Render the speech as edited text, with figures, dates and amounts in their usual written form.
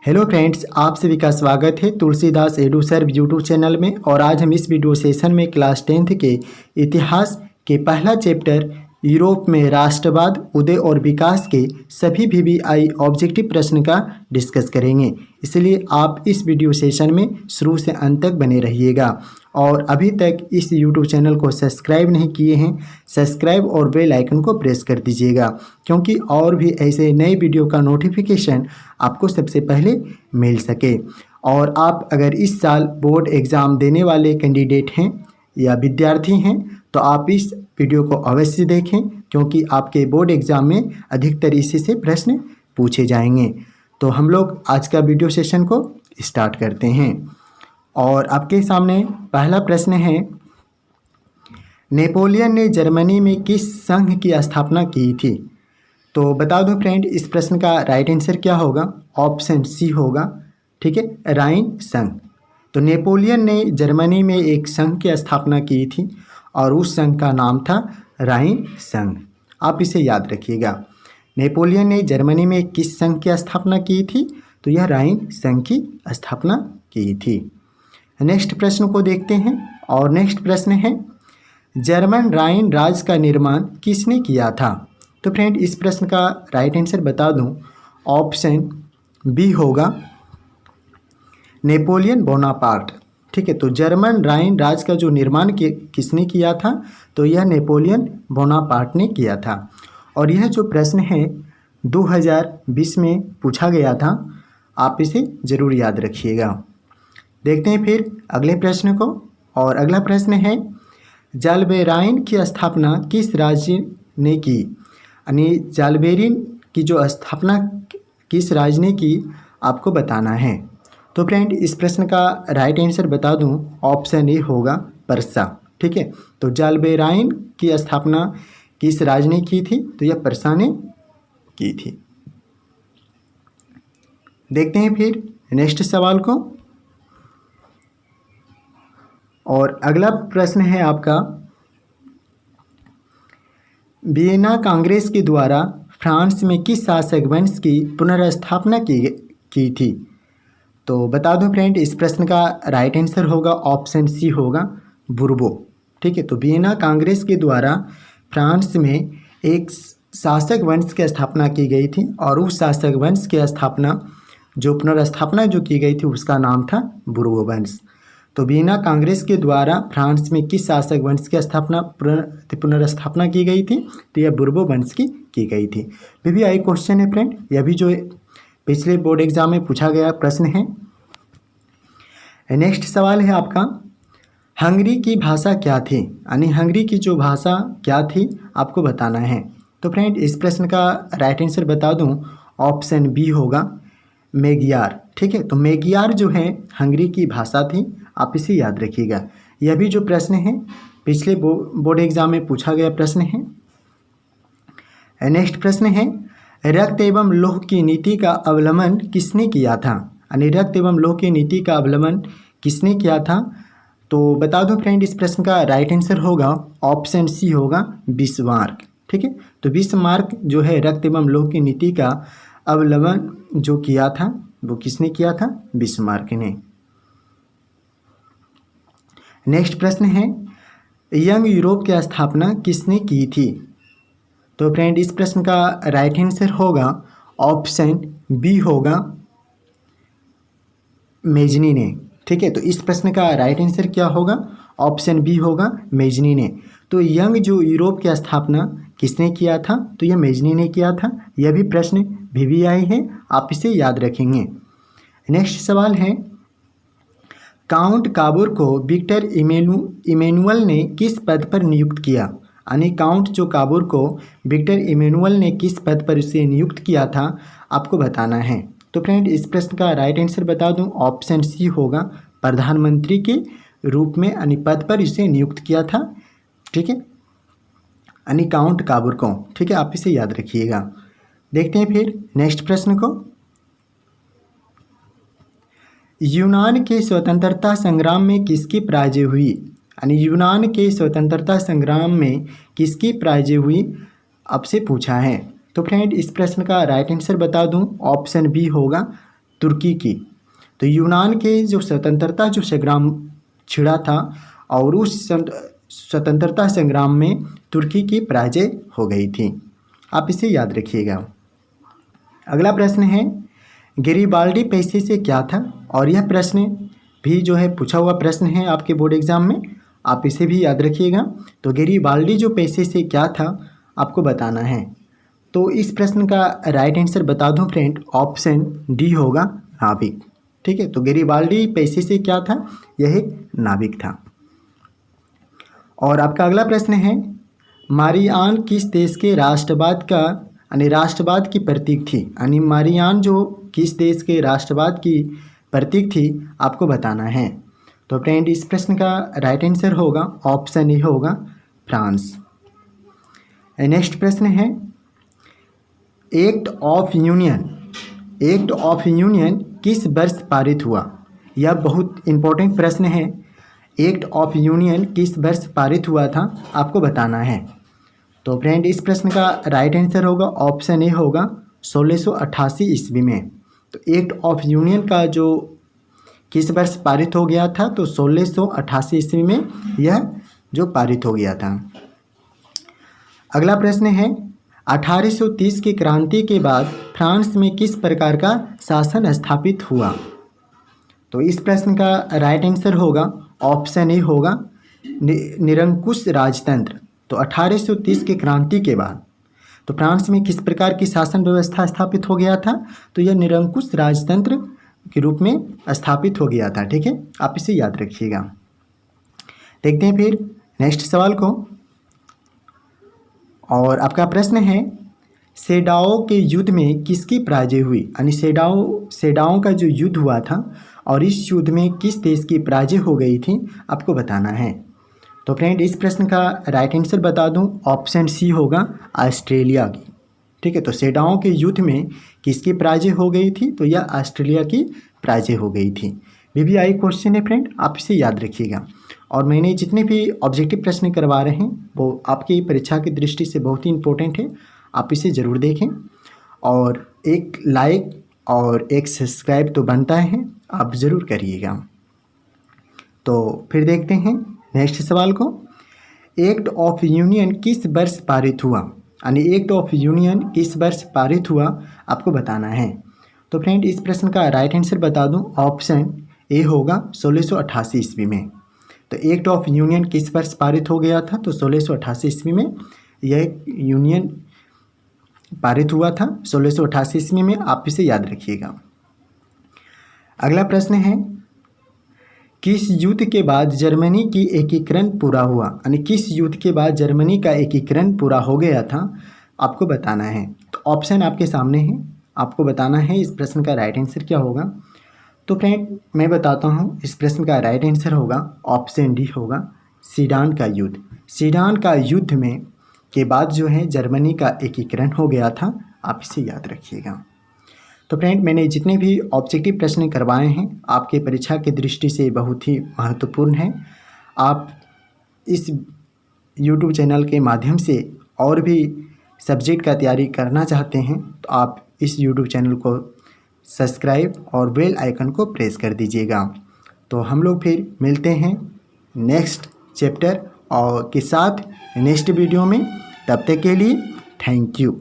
Hello friends, आप सभी का स्वागत है तुलसीदास एडू सर्व यूट्यूब चैनल में। और आज हम इस वीडियो सेशन में क्लास 10th के इतिहास के पहला चैप्टर यूरोप में राष्ट्रवाद, उदय और विकास के सभी VVI ऑब्जेक्टिव प्रश्न का डिस्कस करेंगे। इसलिए आप इस वीडियो सेशन में शुरू से अंत तक बने रहिएगा। और अभी तक इस यूट्यूब चैनल को सब्सक्राइब नहीं किए हैं, सब्सक्राइब और बेल आइकन को प्रेस कर दीजिएगा, क्योंकि और भी ऐसे नए वीडियो का नोटिफिकेशन आपको सबसे पहले मिल सके। और आप अगर इस साल बोर्ड एग्ज़ाम देने वाले कैंडिडेट हैं या विद्यार्थी हैं तो आप इस वीडियो को अवश्य देखें, क्योंकि आपके बोर्ड एग्ज़ाम में अधिकतर इसी से प्रश्न पूछे जाएंगे। तो हम लोग आज का वीडियो सेशन को स्टार्ट करते हैं। और आपके सामने पहला प्रश्न है, नेपोलियन ने जर्मनी में किस संघ की स्थापना की थी? तो बता दूं फ्रेंड, इस प्रश्न का राइट आंसर क्या होगा? ऑप्शन सी होगा, ठीक है, राइन संघ। तो नेपोलियन ने जर्मनी में एक संघ की स्थापना की थी और उस संघ का नाम था राइन संघ। आप इसे याद रखिएगा। नेपोलियन ने जर्मनी में किस संघ की स्थापना की थी? तो यह राइन संघ की स्थापना की थी। नेक्स्ट प्रश्न को देखते हैं। और नेक्स्ट प्रश्न है, जर्मन राइन राज्य का निर्माण किसने किया था? तो फ्रेंड, इस प्रश्न का राइट आंसर बता दूं, ऑप्शन बी होगा, नेपोलियन बोनापार्ट। ठीक है, तो जर्मन राइन राज्य का जो निर्माण किसने किया था? तो यह नेपोलियन बोनापार्ट ने किया था। और यह जो प्रश्न है 2020 में पूछा गया था, आप इसे ज़रूर याद रखिएगा। देखते हैं फिर अगले प्रश्न को। और अगला प्रश्न है, जाल्बेराइन की स्थापना किस राज्य ने की? यानी जाल्बेरिन की जो स्थापना किस राज्य ने की, आपको बताना है। तो फ्रेंड, इस प्रश्न का राइट आंसर बता दूं, ऑप्शन ए होगा, पर्सा। ठीक है, तो जाल्बेराइन की स्थापना किस राज्य ने की थी? तो यह पर्सा ने की थी। देखते हैं फिर नेक्स्ट सवाल को। और अगला प्रश्न है आपका, वियना कांग्रेस के द्वारा फ्रांस में किस शासक वंश की पुनर्स्थापना की थी? तो बता दूं फ्रेंड, इस प्रश्न का राइट आंसर होगा, ऑप्शन सी होगा, बुर्बो। ठीक है, तो वियना कांग्रेस के द्वारा फ्रांस में एक शासक वंश की स्थापना की गई थी और उस शासक वंश की स्थापना जो पुनर्स्थापना जो की गई थी उसका नाम था बुर्बो वंश। तो वियना कांग्रेस के द्वारा फ्रांस में किस शासक वंश की पुनर्स्थापना की गई थी? तो यह बुर्बो वंश की गई थी। VVI क्वेश्चन है फ्रेंड, यह भी जो पिछले बोर्ड एग्जाम में पूछा गया प्रश्न है। नेक्स्ट सवाल है आपका, हंगरी की भाषा क्या थी? यानी हंगरी की जो भाषा क्या थी, आपको बताना है। तो फ्रेंड, इस प्रश्न का राइट आंसर बता दूं, ऑप्शन बी होगा, मेगियार। ठीक है, तो मेगियार जो है हंगरी की भाषा थी, आप इसे याद रखिएगा। यह भी जो प्रश्न है पिछले बोर्ड एग्जाम में पूछा गया प्रश्न है। नेक्स्ट प्रश्न है, रक्त एवं लौह की नीति का अवलंबन किसने किया था? यानी रक्त एवं लौह की नीति का अवलंबन किसने किया था? तो बता दूं फ्रेंड, इस प्रश्न का राइट आंसर होगा, ऑप्शन सी होगा, बिस्मार्क। ठीक है, तो बिस्मार्क जो है रक्त एवं लौह की नीति का अवलंबन जो किया था वो किसने किया था? बिस्मार्क ने। नेक्स्ट प्रश्न है, यंग यूरोप की स्थापना किसने की थी? तो फ्रेंड, इस प्रश्न का राइट आंसर होगा, ऑप्शन बी होगा, मेजनी ने। ठीक है, तो इस प्रश्न का राइट आंसर क्या होगा? ऑप्शन बी होगा, मेजनी ने। तो यंग जो यूरोप की स्थापना किसने किया था? तो यह मेजनी ने किया था। यह भी प्रश्न VVI है, आप इसे याद रखेंगे। नेक्स्ट सवाल है, काउंट काबूर को विक्टर इमैनुअल ने किस पद पर नियुक्त किया? यानी काउंट जो काबूर को विक्टर इमैनुअल ने किस पद पर उसे नियुक्त किया था, आपको बताना है। तो फ्रेंड, इस प्रश्न का राइट आंसर बता दूं, ऑप्शन सी होगा, प्रधानमंत्री के रूप में यानी पद पर इसे नियुक्त किया था। ठीक है, यानी काउंट काबूर को। ठीक है, आप इसे याद रखिएगा। देखते हैं फिर नेक्स्ट प्रश्न को। यूनान के स्वतंत्रता संग्राम में किसकी पराजय हुई? यानी यूनान के स्वतंत्रता संग्राम में किसकी पराजय हुई, आपसे पूछा है। तो फ्रेंड, इस प्रश्न का राइट आंसर बता दूं, ऑप्शन बी होगा, तुर्की की। तो यूनान के जो स्वतंत्रता जो संग्राम छिड़ा था और उस स्वतंत्रता संग्राम में तुर्की की पराजय हो गई थी। आप इसे याद रखिएगा। अगला प्रश्न है गैरिबाल्डी पेशे से क्या था, और यह प्रश्न भी जो है पूछा हुआ प्रश्न है आपके बोर्ड एग्जाम में, आप इसे भी याद रखिएगा। तो गैरिबाल्डी जो पेशे से क्या था आपको बताना है। तो इस प्रश्न का राइट आंसर बता दूं फ्रेंड, ऑप्शन डी होगा, नाविक। ठीक है, तो गैरिबाल्डी पेशे से क्या था, यह एक नाविक था। और आपका अगला प्रश्न है मारियान किस देश के राष्ट्रवाद का यानी राष्ट्रवाद की प्रतीक थी, यानी मारियान जो किस देश के राष्ट्रवाद की प्रतीक थी आपको बताना है। तो फ्रेंड इस प्रश्न का राइट आंसर होगा ऑप्शन ए होगा, फ्रांस। नेक्स्ट प्रश्न है एक्ट ऑफ यूनियन किस वर्ष पारित हुआ। यह बहुत इंपॉर्टेंट प्रश्न है। एक्ट ऑफ यूनियन किस वर्ष पारित हुआ था आपको बताना है। तो फ्रेंड इस प्रश्न का राइट आंसर होगा ऑप्शन ए होगा 1688 ईस्वी में। तो एक्ट ऑफ यूनियन का जो किस वर्ष पारित हो गया था, तो 1688 ईस्वी में यह जो पारित हो गया था। अगला प्रश्न है 1830 की क्रांति के बाद फ्रांस में किस प्रकार का शासन स्थापित हुआ। तो इस प्रश्न का राइट आंसर होगा ऑप्शन ए होगा निरंकुश राजतंत्र। तो 1830 की क्रांति के बाद तो फ्रांस में किस प्रकार की शासन व्यवस्था स्थापित हो गया था, तो यह निरंकुश राजतंत्र के रूप में स्थापित हो गया था। ठीक है, आप इसे याद रखिएगा। देखते हैं फिर नेक्स्ट सवाल को। और आपका प्रश्न है सेडाओ के युद्ध में किसकी पराजय हुई, यानी सेडाओ का जो युद्ध हुआ था और इस युद्ध में किस देश की पराजय हो गई थी आपको बताना है। तो फ्रेंड इस प्रश्न का राइट आंसर बता दूं, ऑप्शन सी होगा, ऑस्ट्रेलिया की। ठीक है, तो सेडाओ के युद्ध में किसकी पराजय हो गई थी, तो यह ऑस्ट्रेलिया की पराजय हो गई थी। VVI क्वेश्चन है फ्रेंड, आप इसे याद रखिएगा। और मैंने जितने भी ऑब्जेक्टिव प्रश्न करवा रहे हैं वो आपकी परीक्षा की दृष्टि से बहुत ही इंपॉर्टेंट है, आप इसे ज़रूर देखें। और एक लाइक और एक सब्सक्राइब तो बनता है, आप ज़रूर करिएगा। तो फिर देखते हैं नेक्स्ट सवाल को। एक्ट ऑफ यूनियन किस वर्ष पारित हुआ, यानी एक्ट ऑफ यूनियन किस वर्ष पारित हुआ आपको बताना है। तो फ्रेंड इस प्रश्न का राइट आंसर बता दूं, ऑप्शन ए होगा 1688 ईस्वी में। तो एक्ट ऑफ यूनियन किस वर्ष पारित हो गया था, तो 1688 ईस्वी में यह यूनियन पारित हुआ था 1688 ईस्वी में, आप इसे याद रखिएगा। अगला प्रश्न है किस युद्ध के बाद जर्मनी की एकीकरण पूरा हुआ, यानी किस युद्ध के बाद जर्मनी का एकीकरण पूरा हो गया था आपको बताना है। तो ऑप्शन आपके सामने है, आपको बताना है इस प्रश्न का राइट आंसर क्या होगा। तो फ्रेंड मैं बताता हूँ, इस प्रश्न का राइट आंसर होगा ऑप्शन डी होगा, सीडान का युद्ध। सीडान का युद्ध में के बाद जो है जर्मनी का एकीकरण हो गया था, आप इसे याद रखिएगा। तो फ्रेंड मैंने जितने भी ऑब्जेक्टिव प्रश्न करवाए हैं आपके परीक्षा की दृष्टि से बहुत ही महत्वपूर्ण है। आप इस YouTube चैनल के माध्यम से और भी सब्जेक्ट का तैयारी करना चाहते हैं तो आप इस YouTube चैनल को सब्सक्राइब और बेल आइकन को प्रेस कर दीजिएगा। तो हम लोग फिर मिलते हैं नेक्स्ट चैप्टर और के साथ नेक्स्ट वीडियो में। तब तक के लिए थैंक यू।